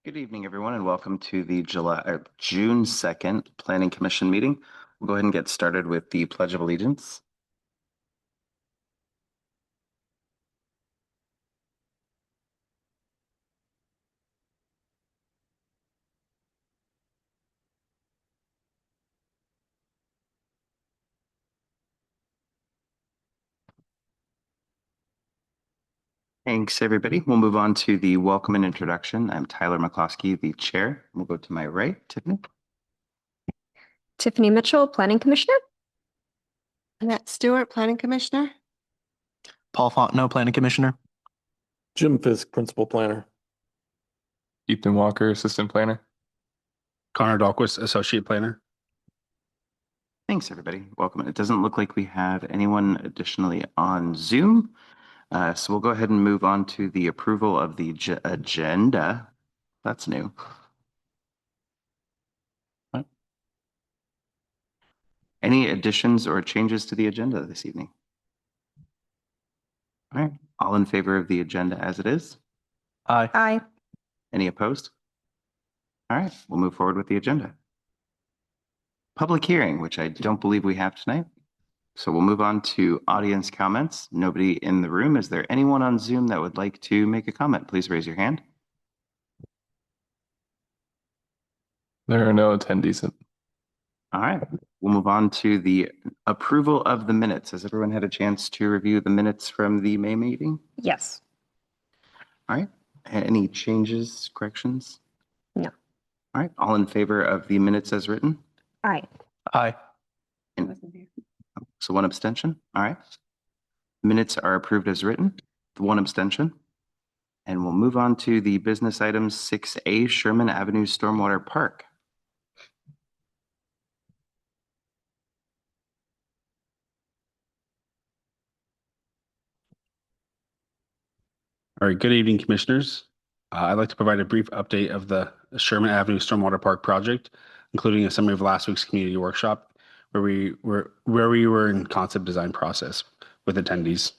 Good evening, everyone, and welcome to the June 2nd Planning Commission meeting. We'll go ahead and get started with the Pledge of Allegiance. Thanks, everybody. We'll move on to the welcome and introduction. I'm Tyler McCloskey, the chair. We'll go to my right, Tiffany. Tiffany Mitchell, Planning Commissioner. Annette Stewart, Planning Commissioner. Paul Fontenot, Planning Commissioner. Jim Fisk, Principal Planner. Ethan Walker, Assistant Planner. Connor Dahlquist, Associate Planner. Thanks, everybody. Welcome. It doesn't look like we have anyone additionally on Zoom. So we'll go ahead and move on to the approval of the agenda. That's new. Any additions or changes to the agenda this evening? All right. All in favor of the agenda as it is? Aye. Aye. Any opposed? All right. We'll move forward with the agenda. Public hearing, which I don't believe we have tonight. So we'll move on to audience comments. Nobody in the room. Is there anyone on Zoom that would like to make a comment? Please raise your hand. There are no attendees. All right. We'll move on to the approval of the minutes. Has everyone had a chance to review the minutes from the May meeting? Yes. All right. Any changes, corrections? No. All right. All in favor of the minutes as written? Aye. Aye. So one abstention. All right. Minutes are approved as written. One abstention. And we'll move on to the business items 6A, Sherman Avenue Stormwater Park. All right. Good evening, Commissioners. I'd like to provide a brief update of the Sherman Avenue Stormwater Park project, including a summary of last week's community workshop, where we were in concept design process with attendees.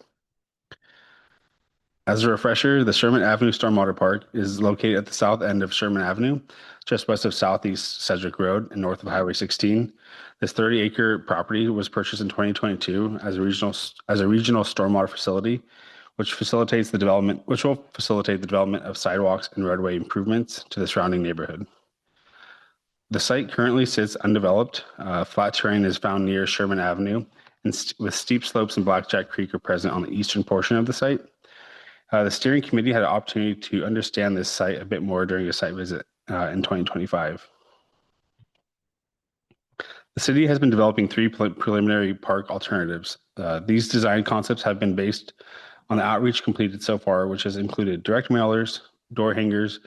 As a refresher, the Sherman Avenue Stormwater Park is located at the south end of Sherman Avenue, just west of Southeast Sedgwick Road and north of Highway 16. This 30-acre property was purchased in 2022 as a regional stormwater facility, which will facilitate the development of sidewalks and roadway improvements to the surrounding neighborhood. The site currently sits undeveloped. Flat terrain is found near Sherman Avenue, and with steep slopes and Blackjack Creek are present on the eastern portion of the site. The steering committee had an opportunity to understand this site a bit more during a site visit in 2025. The city has been developing three preliminary park alternatives. These design concepts have been based on the outreach completed so far, which has included direct mailers, door hangers,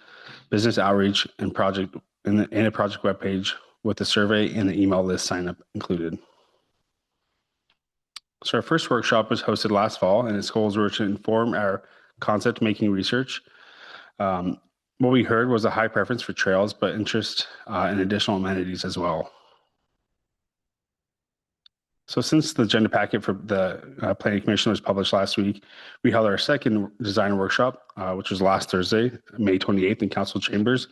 business outreach, and a project webpage with a survey and an email list sign up included. So our first workshop was hosted last fall, and its goals were to inform our concept making research. What we heard was a high preference for trails, but interest in additional amenities as well. So since the agenda packet for the Planning Commission was published last week, we held our second design workshop, which was last Thursday, May 28th in Council Chambers.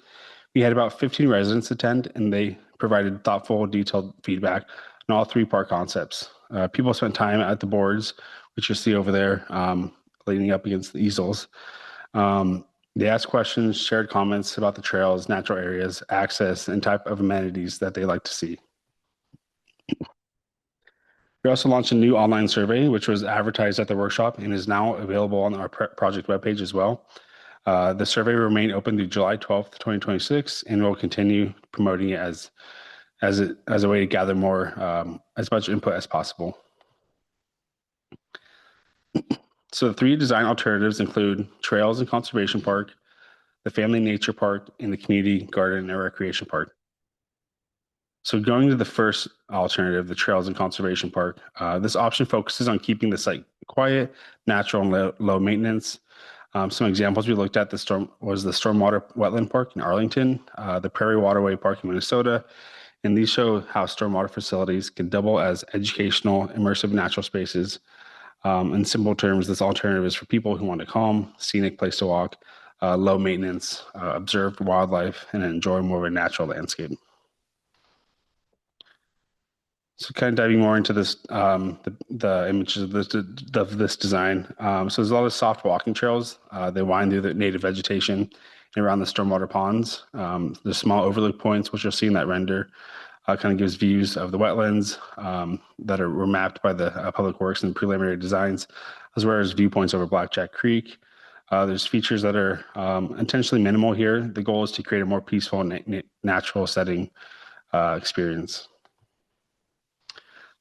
We had about 15 residents attend, and they provided thoughtful, detailed feedback on all three park concepts. People spent time at the boards, which you see over there, leaning up against the easels. They asked questions, shared comments about the trails, natural areas, access, and type of amenities that they like to see. We also launched a new online survey, which was advertised at the workshop and is now available on our project webpage as well. The survey will remain open through July 12th, 2026, and we'll continue promoting it as a way to gather more, as much input as possible. So the three design alternatives include Trails and Conservation Park, the Family Nature Park, and the Community Garden and Recreation Park. So going to the first alternative, the Trails and Conservation Park, this option focuses on keeping the site quiet, natural, and low maintenance. Some examples we looked at was the Stormwater Wetland Park in Arlington, the Prairie Waterway Park in Minnesota, and these show how stormwater facilities can double as educational, immersive natural spaces. In simple terms, this alternative is for people who want a calm, scenic place to walk, low maintenance, observe wildlife, and enjoy more of a natural landscape. So kind of diving more into this, the images of this design. So there's a lot of soft walking trails. They wind through the native vegetation and around the stormwater ponds. There's small overlook points, which you'll see in that render. Kind of gives views of the wetlands that were mapped by the Public Works and preliminary designs, as well as viewpoints over Blackjack Creek. There's features that are intentionally minimal here. The goal is to create a more peaceful and natural setting experience.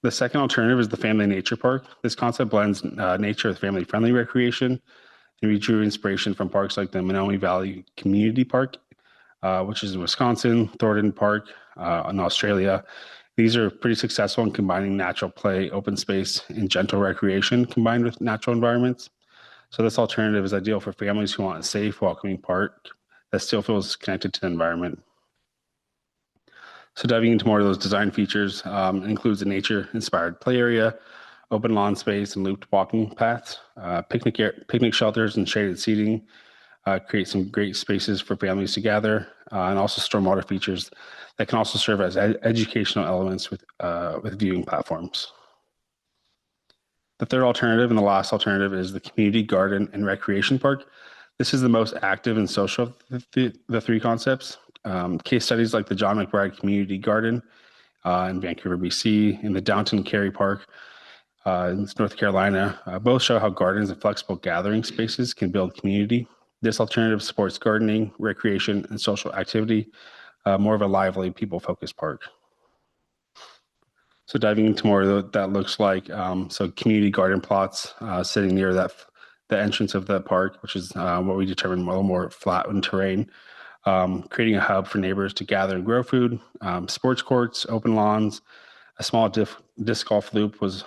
The second alternative is the Family Nature Park. This concept blends nature with family-friendly recreation, and we drew inspiration from parks like the Menominee Valley Community Park, which is in Wisconsin, Thornton Park in Australia. These are pretty successful in combining natural play, open space, and gentle recreation combined with natural environments. So this alternative is ideal for families who want a safe, welcoming park that still feels connected to the environment. So diving into more of those design features, includes a nature-inspired play area, open lawn space and looped walking paths, picnic shelters and shaded seating, create some great spaces for families to gather, and also stormwater features that can also serve as educational elements with viewing platforms. The third alternative and the last alternative is the Community Garden and Recreation Park. This is the most active and social of the three concepts. Case studies like the John McBride Community Garden in Vancouver, BC, and the Downton Cary Park in North Carolina, both show how gardens and flexible gathering spaces can build community. This alternative supports gardening, recreation, and social activity, more of a lively, people-focused park. So diving into more of what that looks like, so community garden plots sitting near the entrance of the park, which is what we determined a little more flattened terrain. Creating a hub for neighbors to gather and grow food, sports courts, open lawns, a small disc golf loop was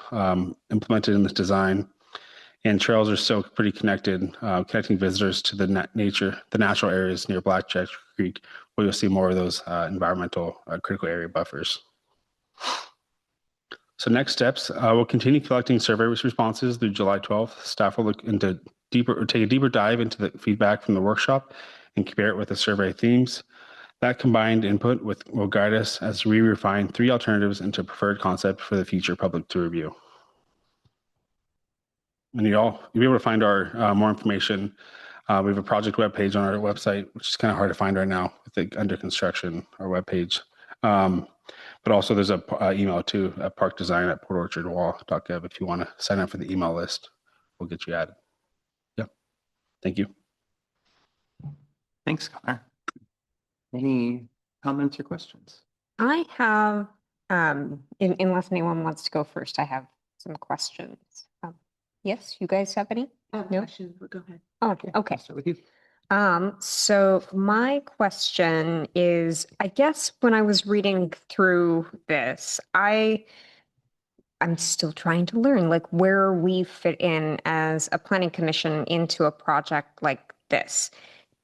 implemented in this design, and trails are still pretty connected, connecting visitors to the natural areas near Blackjack Creek, where you'll see more of those environmental critical area buffers. So next steps, we'll continue collecting survey responses through July 12th. Staff will take a deeper dive into the feedback from the workshop and compare it with the survey themes. That combined input will guide us as we refine three alternatives into a preferred concept for the future public to review. And you'll be able to find our more information. We have a project webpage on our website, which is kind of hard to find right now with the under construction, our webpage. But also there's a email too at parkdesign@portorchardwall.gov if you want to sign up for the email list. We'll get you added. Yeah. Thank you. Thanks, Connor. Any comments or questions? I have, unless anyone wants to go first, I have some questions. Yes, you guys have any? No? Questions, but go ahead. Oh, okay. I'll start with you. So my question is, I guess when I was reading through this, I'm still trying to learn like where we fit in as a planning commission into a project like this.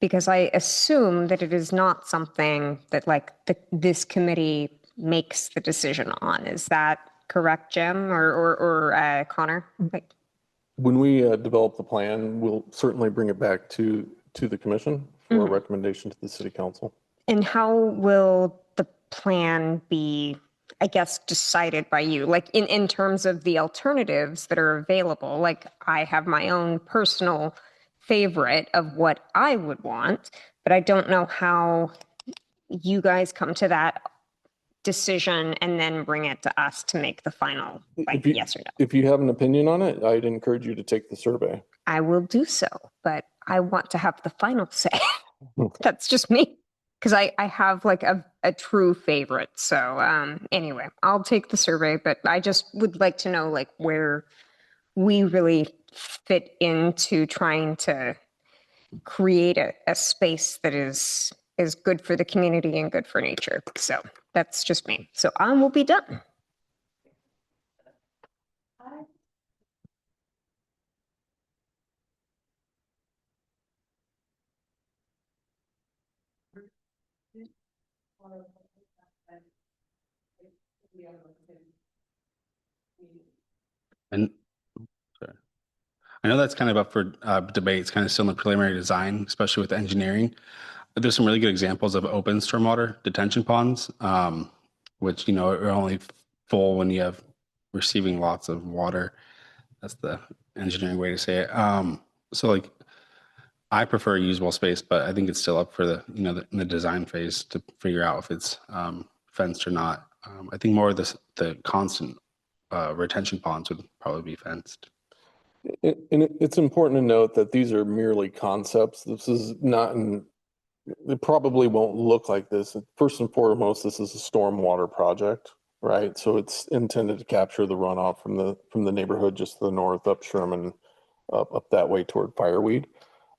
Because I assume that it is not something that like this committee makes the decision on. Is that correct, Jim or Connor? Like, When we develop the plan, we'll certainly bring it back to the commission for a recommendation to the city council. and how will the plan be, I guess, decided by you? Like in terms of the alternatives that are available, like I have my own personal favorite of what I would want, but I don't know how you guys come to that decision and then bring it to us to make the final, like, If you- yes or no. If you have an opinion on it, I'd encourage you to take the survey. I will do so, but I want to have the final say. That's just me. Because I have like a true favorite. So anyway, I'll take the survey, but I just would like to know like where we really fit into trying to create a space that is good for the community and good for nature. So that's just me. So I will be done. And sorry. I know that's kind of up for debate. It's kind of still in the preliminary design, especially with engineering. But there's some really good examples of open stormwater detention ponds, which, you know, are only full when you have receiving lots of water. That's the engineering way to say it. So like, I prefer usable space, but I think it's still up for the, you know, in the design phase to figure out if it's fenced or not. I think more of the constant retention ponds would probably be fenced. It's important to note that these are merely concepts. This is not it probably won't look like this. First and foremost, this is a stormwater project, right? So it's intended to capture the runoff from the neighborhood just to the north, up Sherman, up that way toward Fireweed.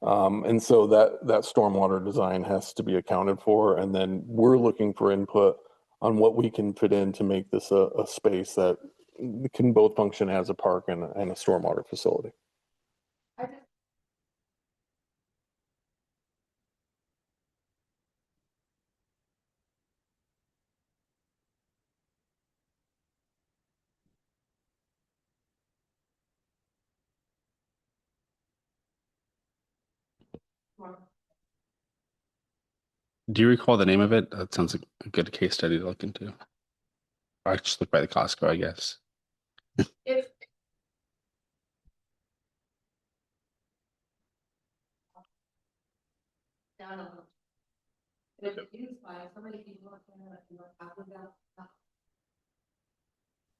And so that stormwater design has to be accounted for. And then we're looking for input on what we can fit in to make this a space that can both function as a park and a stormwater facility. Do you recall the name of it? That sounds like a good case study to look into. I just look by the Costco, I guess.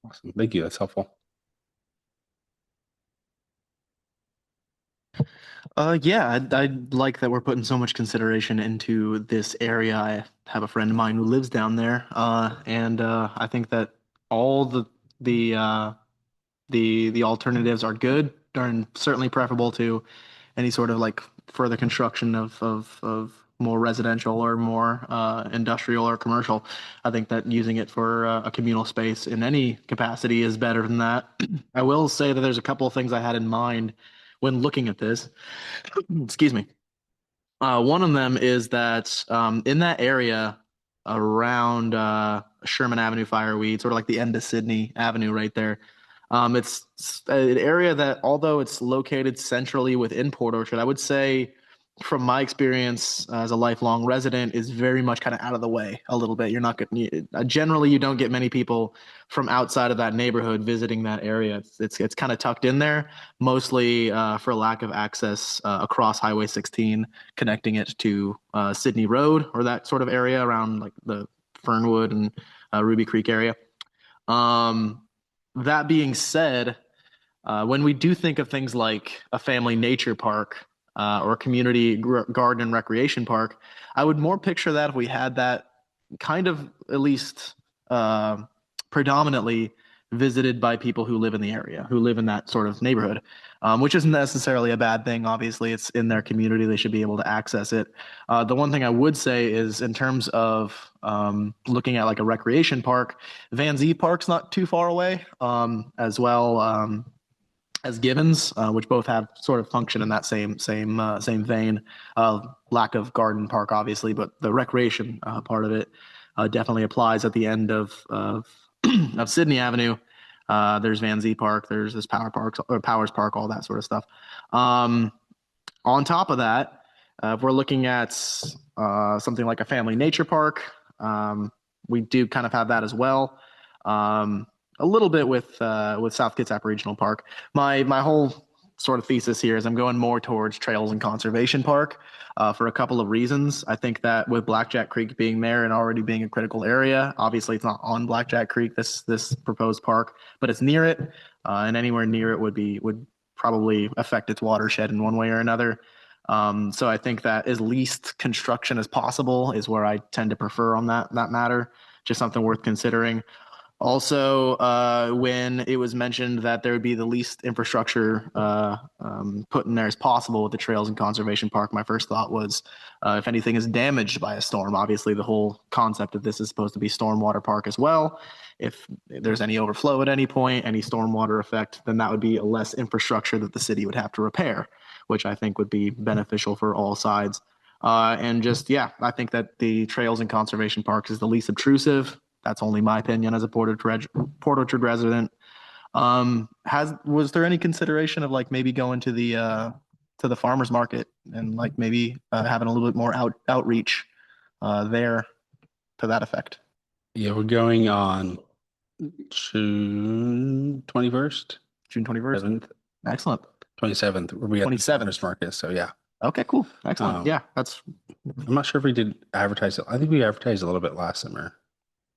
Awesome. Thank you. That's helpful. Yeah, I like that we're putting so much consideration into this area. I have a friend of mine who lives down there, and I think that all the the alternatives are good, and certainly preferable to any sort of like further construction of more residential or more industrial or commercial. I think that using it for a communal space in any capacity is better than that. I will say that there's a couple of things I had in mind when looking at this. Excuse me. One of them is that in that area around Sherman Avenue, Fireweed, sort of like the end of Sydney Avenue right there. It's an area that, although it's located centrally within Port Orchard, I would say, from my experience as a lifelong resident, is very much kind of out of the way a little bit. You're not going generally, you don't get many people from outside of that neighborhood visiting that area. It's kind of tucked in there, mostly for lack of access across Highway 16, connecting it to Sydney Road or that sort of area around like the Fernwood and Ruby Creek area. That being said, when we do think of things like a family nature park or a community garden and recreation park, I would more picture that if we had that kind of at least predominantly visited by people who live in the area, who live in that sort of neighborhood, which isn't necessarily a bad thing. Obviously, it's in their community. They should be able to access it. The one thing I would say is in terms of looking at like a recreation park, Van Zee Park's not too far away, as well as Gibbons, which both have sort of function in that same vein. Lack of garden park, obviously, but the recreation part of it definitely applies at the end of Sydney Avenue. There's Van Zee Park, there's this Powers Park, all that sort of stuff. On top of that, if we're looking at something like a family nature park, we do kind of have that as well. A little bit with South Kitsap Regional Park. My whole sort of thesis here is I'm going more towards Trails and Conservation Park for a couple of reasons. I think that with Blackjack Creek being there and already being a critical area, obviously it's not on Blackjack Creek, this proposed park, but it's near it, and anywhere near it would probably affect its watershed in one way or another. So I think that as least construction as possible is where I tend to prefer on that matter. Just something worth considering. Also, when it was mentioned that there would be the least infrastructure put in there as possible with the Trails and Conservation Park, my first thought was if anything is damaged by a storm. Obviously, the whole concept of this is supposed to be stormwater park as well. If there's any overflow at any point, any stormwater effect, then that would be a less infrastructure that the city would have to repair, which I think would be beneficial for all sides. And just, yeah, I think that the Trails and Conservation Park is the least obtrusive. That's only my opinion as a Port Orchard resident. Was there any consideration of like maybe going to the farmer's market and like maybe having a little bit more outreach there to that effect? Yeah, we're going on June 21st, June 21st. 7th, Excellent. 27th. We'll be at the 27th. farmers market. So yeah, Okay, cool. Excellent. Yeah, that's I'm not sure if we did advertise it. I think we advertised a little bit last summer.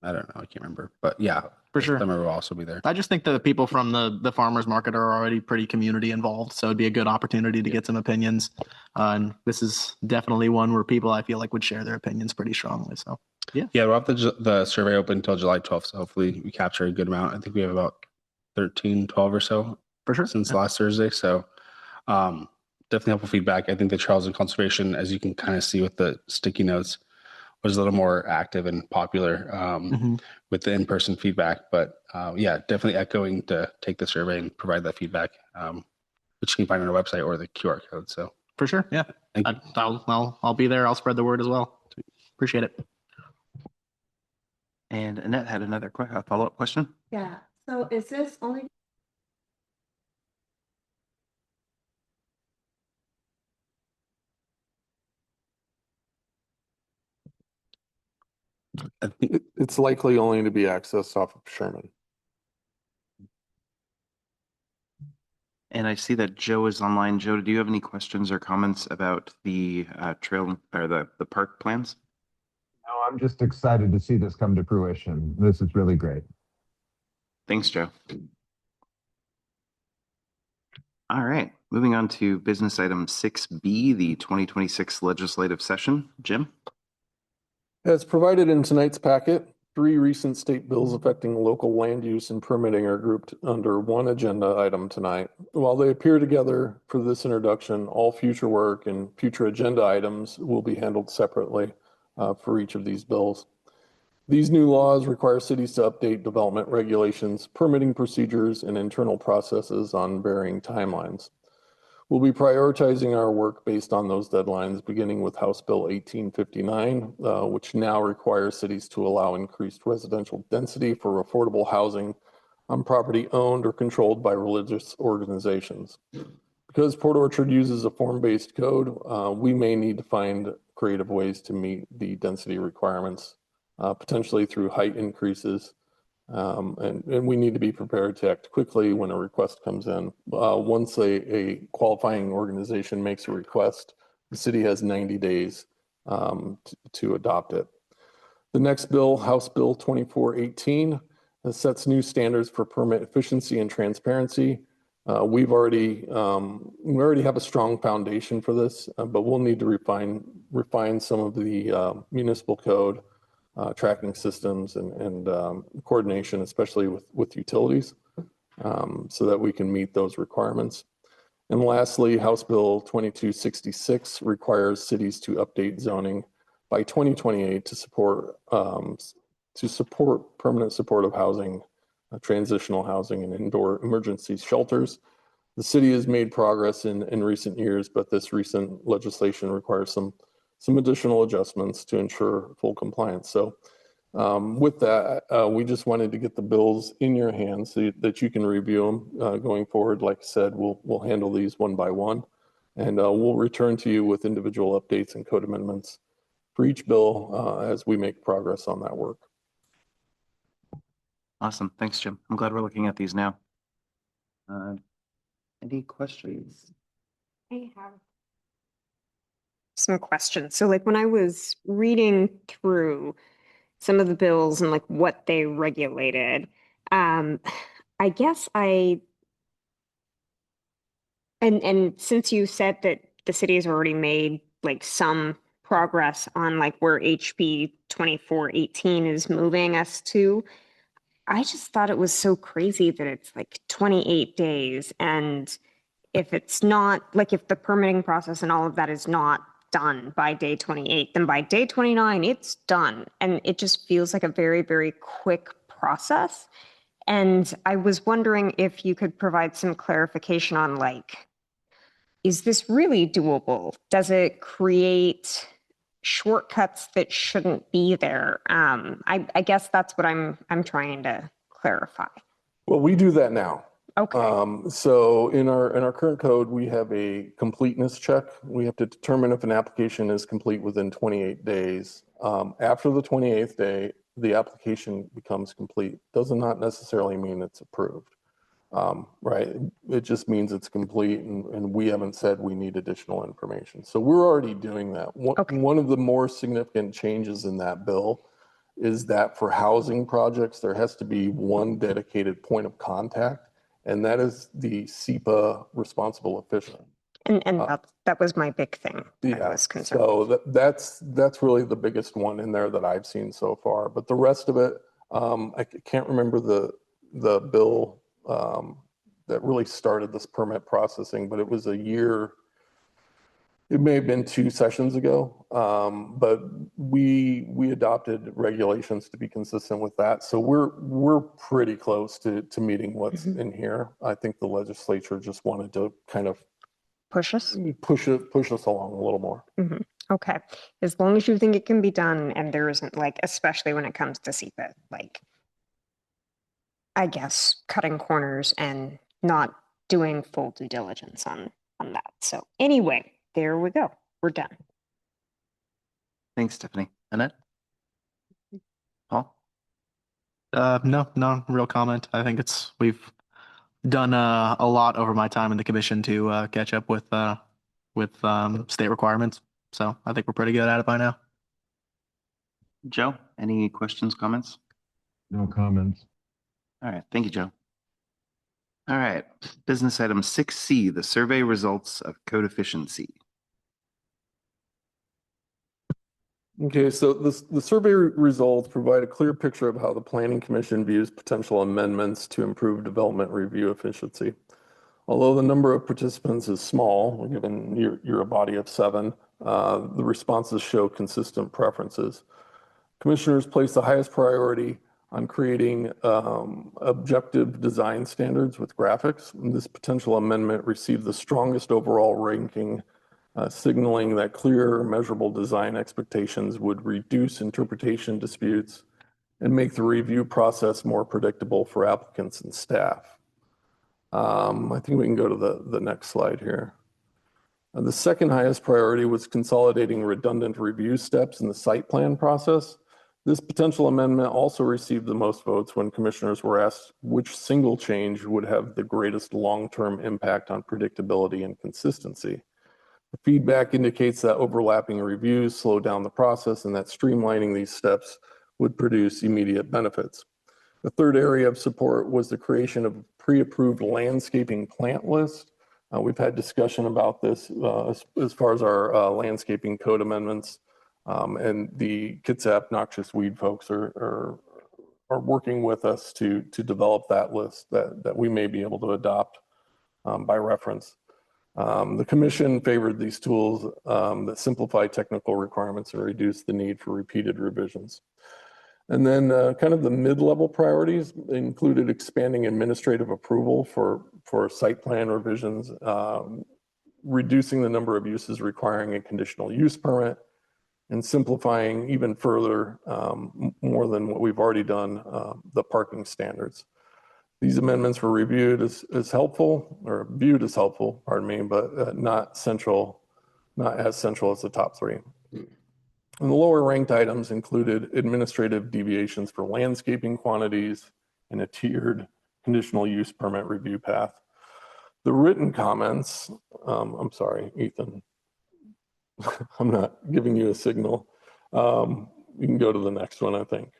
I don't know. I can't remember. But yeah, for this sure. summer we'll also be there. I just think the people from the farmers market are already pretty community involved, so it'd be a good opportunity to get some opinions. And this is definitely one where people I feel like would share their opinions pretty strongly. So Yeah, we'll have the survey open until July 12th. So hopefully we capture a good amount. I think we have about 13, 12 or so for sure. since last Thursday. So definitely helpful feedback. I think the Trails and Conservation, as you can kind of see with the sticky notes, was a little more active and popular with the in-person feedback. But yeah, definitely echoing to take the survey and provide that feedback, which you can find on our website or the QR code. So for sure, yeah, I'll be there. I'll spread the word as well. Appreciate it. And Annette had another follow-up question. Yeah, so is this only? I think It's likely only to be accessed off of Sherman. And I see that Joe is online. Joe, do you have any questions or comments about the trail or the park plans? No, I'm just excited to see this come to fruition. This is really great. Thanks, Joe. All right, moving on to business item 6B, the 2026 legislative session. Jim? As provided in tonight's packet, 3 recent state bills affecting local land use and permitting are grouped under one agenda item tonight. While they appear together for this introduction, all future work and future agenda items will be handled separately for each of these bills. These new laws require cities to update development regulations, permitting procedures, and internal processes on varying timelines. We'll be prioritizing our work based on those deadlines, beginning with House Bill 1859, which now requires cities to allow increased residential density for affordable housing on property owned or controlled by religious organizations. Because Port Orchard uses a form-based code, we may need to find creative ways to meet the density requirements, potentially through height increases. And we need to be prepared to act quickly when a request comes in. Once a qualifying organization makes a request, the city has 90 days to adopt it. The next bill, House Bill 2418, sets new standards for permit efficiency and transparency. We already have a strong foundation for this, but we'll need to refine some of the municipal code, tracking systems and coordination, especially with utilities, so that we can meet those requirements. And lastly, House Bill 2266 requires cities to update zoning by 2028 to support permanent supportive housing, transitional housing, and indoor emergency shelters. The city has made progress in recent years, but this recent legislation requires some additional adjustments to ensure full compliance. So with that, we just wanted to get the bills in your hands so that you can review them going forward. Like I said, we'll handle these one by one, and we'll return to you with individual updates and code amendments for each bill as we make progress on that work. Awesome. Thanks, Jim. I'm glad we're looking at these now. Any questions? I have some questions. So like when I was reading through some of the bills and like what they regulated, I guess and since you said that the city has already made like some progress on like where HB 2418 is moving us to, I just thought it was so crazy that it's like 28 days. And if it's not, like if the permitting process and all of that is not done by day 28, then by day 29, it's done. And it just feels like a very, very quick process. And I was wondering if you could provide some clarification on like, is this really doable? Does it create shortcuts that shouldn't be there? I guess that's what I'm trying to clarify. Well, we do that now. Okay. So in our current code, we have a completeness check. We have to determine if an application is complete within 28 days. After the 28th day, the application becomes complete. Does not necessarily mean it's approved. Right? It just means it's complete, and we haven't said we need additional information. So we're already doing that. Okay. One of the more significant changes in that bill is that for housing projects, there has to be one dedicated point of contact, and that is the SEPA responsible official. And that was my big thing. I was concerned. So that's really the biggest one in there that I've seen so far. But the rest of it, I can't remember the bill that really started this permit processing, but it was a year. It may have been 2 sessions ago, but we adopted regulations to be consistent with that. So we're pretty close to meeting what's in here. I think the legislature just wanted to kind of Push us? push us along a little more. Okay. As long as you think it can be done and there isn't like, especially when it comes to SEPA, like, I guess, cutting corners and not doing full due diligence on that. So anyway, there we go. We're done. Thanks, Stephanie. Annette? Paul? No real comment. I think we've done a lot over my time in the commission to catch up with state requirements. So I think we're pretty good at it by now. Joe, any questions, comments? No comments. All right, thank you, Joe. All right, business item 6C, the survey results of code efficiency. Okay, so the survey results provide a clear picture of how the Planning Commission views potential amendments to improve development review efficiency. Although the number of participants is small, given you're a body of 7, the responses show consistent preferences. Commissioners place the highest priority on creating objective design standards with graphics. And this potential amendment received the strongest overall ranking, signaling that clear, measurable design expectations would reduce interpretation disputes and make the review process more predictable for applicants and staff. I think we can go to the next slide here. The second highest priority was consolidating redundant review steps in the site plan process. This potential amendment also received the most votes when commissioners were asked which single change would have the greatest long-term impact on predictability and consistency. The feedback indicates that overlapping reviews slow down the process and that streamlining these steps would produce immediate benefits. The third area of support was the creation of a pre-approved landscaping plant list. We've had discussion about this as far as our landscaping code amendments. And the Kitsap noxious weed folks are working with us to develop that list that we may be able to adopt by reference. The commission favored these tools that simplify technical requirements and reduce the need for repeated revisions. And then kind of the mid-level priorities included expanding administrative approval for site plan revisions, reducing the number of uses requiring a conditional use permit, and simplifying even further, more than what we've already done, the parking standards. These amendments were reviewed as helpful, or viewed as helpful, pardon me, but not as central as the top 3. And the lower ranked items included administrative deviations for landscaping quantities and a tiered conditional use permit review path. The written comments, I'm sorry, Ethan, I'm not giving you a signal. You can go to the next one, I think.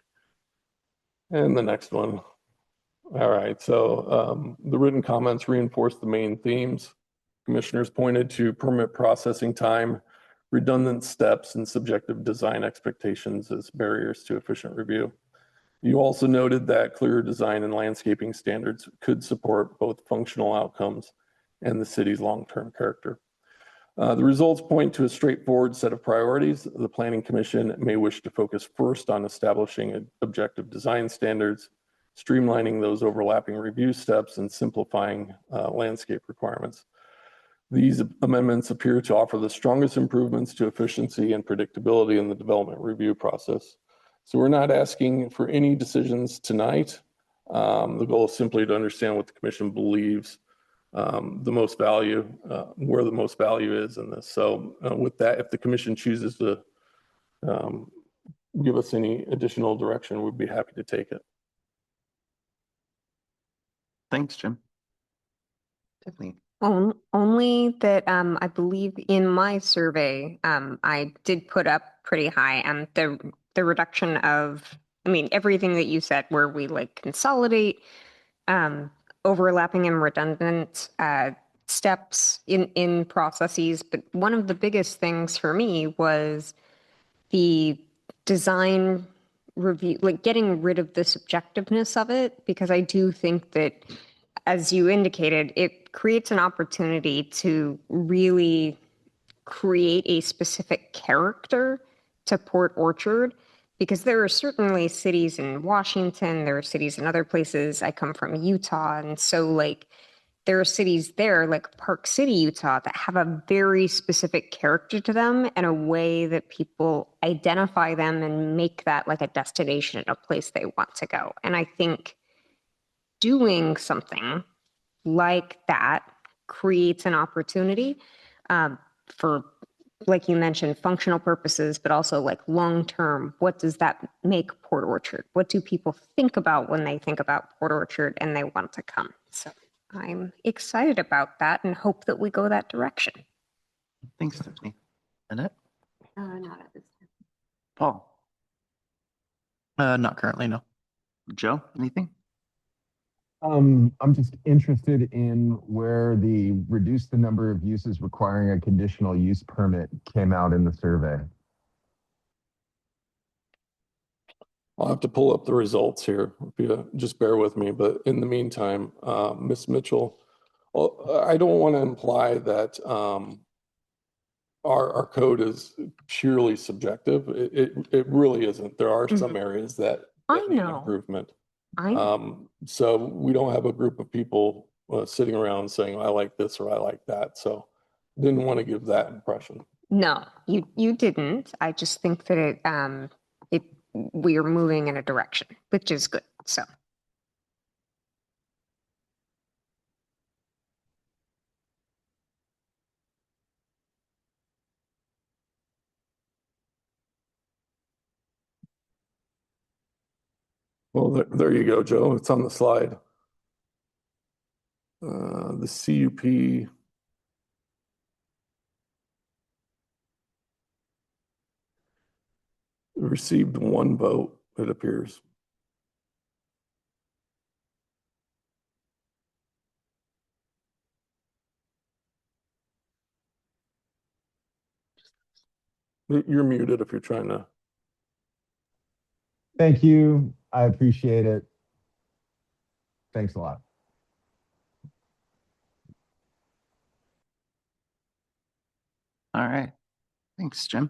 And the next one. All right, so the written comments reinforce the main themes. Commissioners pointed to permit processing time, redundant steps, and subjective design expectations as barriers to efficient review. You also noted that clearer design and landscaping standards could support both functional outcomes and the city's long-term character. The results point to a straightforward set of priorities. The Planning Commission may wish to focus first on establishing objective design standards, streamlining those overlapping review steps, and simplifying landscape requirements. These amendments appear to offer the strongest improvements to efficiency and predictability in the development review process. So we're not asking for any decisions tonight. The goal is simply to understand what the commission believes the most value, where the most value is in this. So with that, if the commission chooses to give us any additional direction, we'd be happy to take it. Thanks, Jim. Tiffany. Only that I believe in my survey, I did put up pretty high, and the reduction of, I mean, everything that you said, where we like consolidate, overlapping and redundant steps in processes. But one of the biggest things for me was the design review, like getting rid of the subjectiveness of it, because I do think that, as you indicated, it creates an opportunity to really create a specific character to Port Orchard, because there are certainly cities in Washington, there are cities in other places. I come from Utah, and so like there are cities there, like Park City, Utah, that have a very specific character to them and a way that people identify them and make that like a destination, a place they want to go. And I think doing something like that creates an opportunity for, like you mentioned, functional purposes, but also like long-term. What does that make Port Orchard? What do people think about when they think about Port Orchard and they want to come? So I'm excited about that and hope that we go that direction. Thanks, Tiffany. Annette? Not at this time. Paul? Not currently, no. Joe? Anything? I'm just interested in where the reduce the number of uses requiring a conditional use permit came out in the survey. I'll have to pull up the results here. If you just bear with me. But in the meantime, Ms. Mitchell, well, I don't want to imply that our code is purely subjective. It really isn't. There are some areas that I need know. improvement. I So we don't have a group of people sitting around saying, I like this or I like that. So didn't want to give that impression. No, you didn't. I just think that it we are moving in a direction, which is good. So Well, there you go, Joe. It's on the slide. The CUP. Received one vote, it appears. You're muted if you're trying to. Thank you. I appreciate it. Thanks a lot. All right. Thanks, Jim.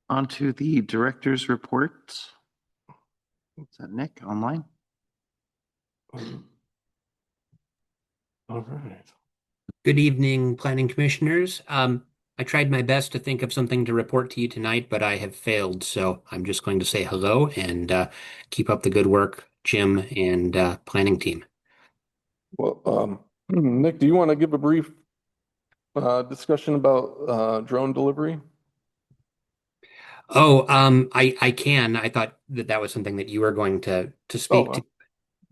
On to the director's report. Is that Nick online? All right. Good evening, planning commissioners. I tried my best to think of something to report to you tonight, but I have failed. So I'm just going to say hello and keep up the good work, Jim and planning team. Well, Nick, do you want to give a brief discussion about drone delivery? Oh, I can. I thought that was something that you were going to speak to.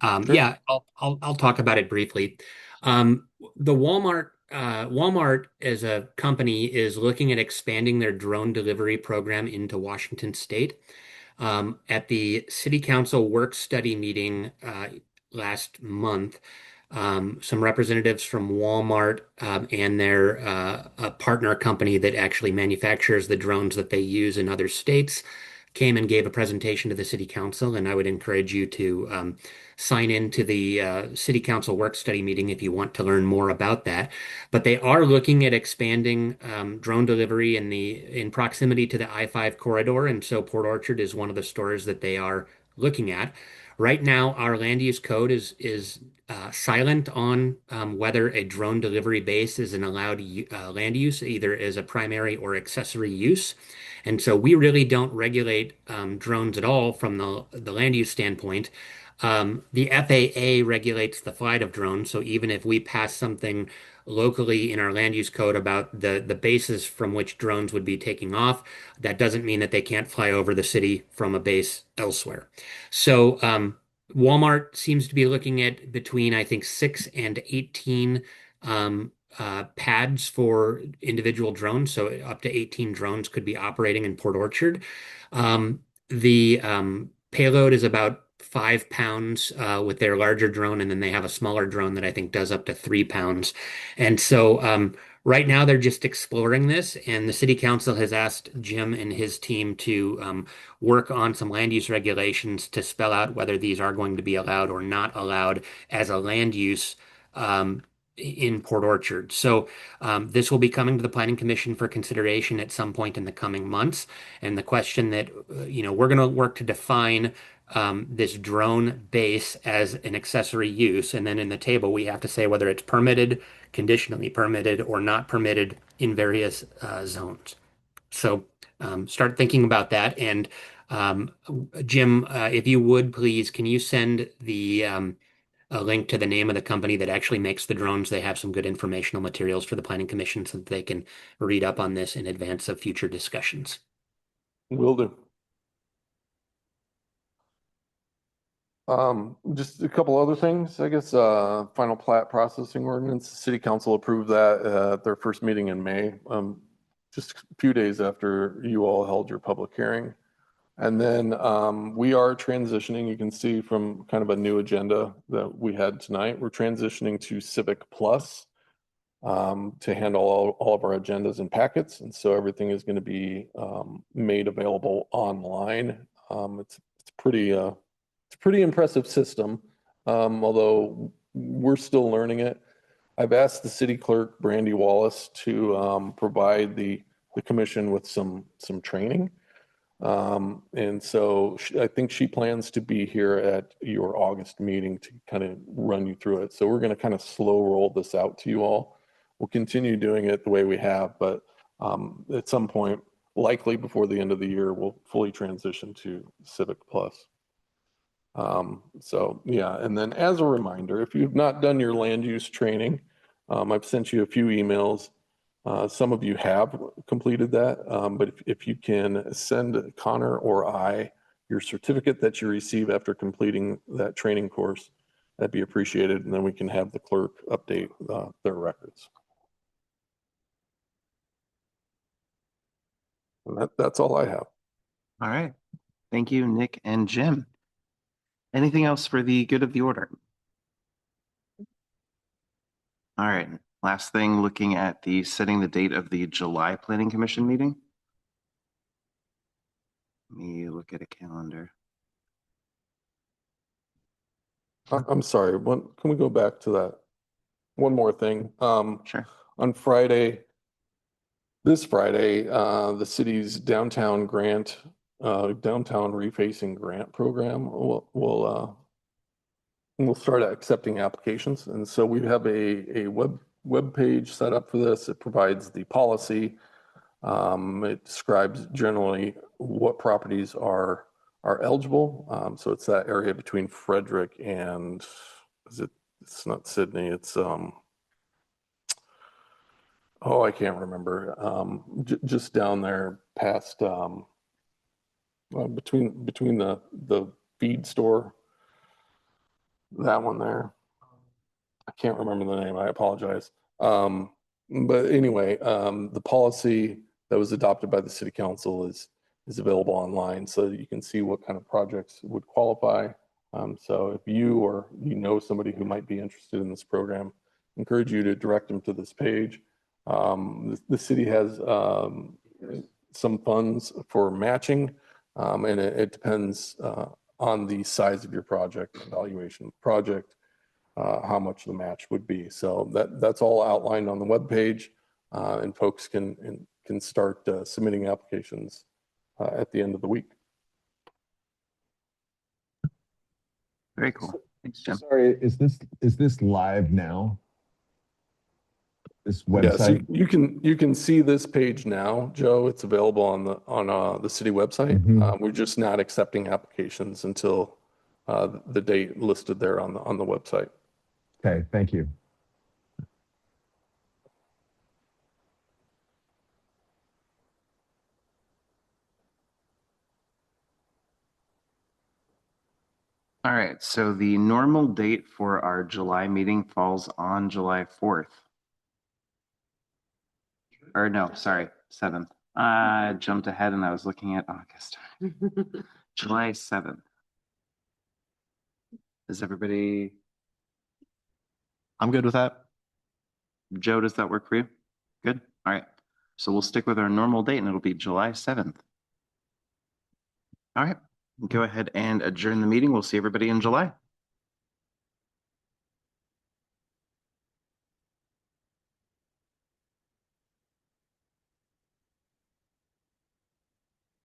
Sure. Yeah, I'll talk about it briefly. The Walmart as a company is looking at expanding their drone delivery program into Washington State. At the City Council work study meeting last month, some representatives from Walmart and their a partner company that actually manufactures the drones that they use in other states came and gave a presentation to the City Council, and I would encourage you to sign into the City Council work study meeting if you want to learn more about that. But they are looking at expanding drone delivery in proximity to the I-5 corridor, and so Port Orchard is one of the stores that they are looking at. Right now, our land use code is silent on whether a drone delivery base is an allowed land use, either as a primary or accessory use. And so we really don't regulate drones at all from the land use standpoint. The FAA regulates the flight of drones, so even if we pass something locally in our land use code about the bases from which drones would be taking off, that doesn't mean that they can't fly over the city from a base elsewhere. So Walmart seems to be looking at between, I think, 6 and 18 pads for individual drones. So up to 18 drones could be operating in Port Orchard. The payload is about 5 pounds with their larger drone, and then they have a smaller drone that I think does up to 3 pounds. And so right now they're just exploring this, and the city council has asked Jim and his team to work on some land use regulations to spell out whether these are going to be allowed or not allowed as a land use in Port Orchard. So this will be coming to the Planning Commission for consideration at some point in the coming months. And the question that, we're going to work to define this drone base as an accessory use. And then in the table, we have to say whether it's permitted, conditionally permitted, or not permitted in various zones. So start thinking about that. And Jim, if you would, please, can you send a link to the name of the company that actually makes the drones? They have some good informational materials for the Planning Commission so that they can read up on this in advance of future discussions. Will do. Just a couple other things, I guess. Final plat processing ordinance. City Council approved that at their first meeting in May, just a few days after you all held your public hearing. And then we are transitioning. You can see from kind of a new agenda that we had tonight. We're transitioning to Civic Plus to handle all of our agendas and packets. And so everything is going to be made available online. It's a pretty impressive system, although we're still learning it. I've asked the city clerk, Brandy Wallace, to provide the commission with some training. And so I think she plans to be here at your August meeting to kind of run you through it. So we're going to kind of slow roll this out to you all. We'll continue doing it the way we have, but at some point, likely before the end of the year, we'll fully transition to Civic Plus. So yeah, and then as a reminder, if you've not done your land use training, I've sent you a few emails. Some of you have completed that, but if you can send Connor or I your certificate that you receive after completing that training course, that'd be appreciated, and then we can have the clerk update their records. And that's all I have. All right. Thank you, Nick and Jim. Anything else for the good of the order? All right. Last thing, looking at the setting the date of the July Planning Commission meeting. Let me look at a calendar. I'm sorry. Can we go back to that? One more thing. Sure. On Friday, this Friday, the city's downtown refacing grant program will start accepting applications, and so we have a web page set up for this. It provides the policy. It describes generally what properties are eligible. So it's that area between Frederick and it's not Sydney. It's I can't remember. Just down there past between the feed store, that one there. I can't remember the name. I apologize. But anyway, the policy that was adopted by the city council is available online, so you can see what kind of projects would qualify. So if you or somebody who might be interested in this program, I encourage you to direct them to this page. The city has some funds for matching, and it depends on the size of your project, evaluation of the project, how much the match would be. So that's all outlined on the webpage, and folks can start submitting applications at the end of the week. Very cool. Thanks, Jim. Sorry, is this live now? This Yeah, so website? you can see this page now, Joe. It's available on the city website. Mhm. We're just not accepting applications until the date listed there on the website. Okay, thank you. All right, so the normal date for our July meeting falls on July 4th. Or no, sorry, 7th. I jumped ahead and I was looking at August. July 7th. Is everybody, I'm good with that. Joe, does that work for you? Good. All right. So we'll stick with our normal date and it'll be July 7th. All right. Go ahead and adjourn the meeting. We'll see everybody in July.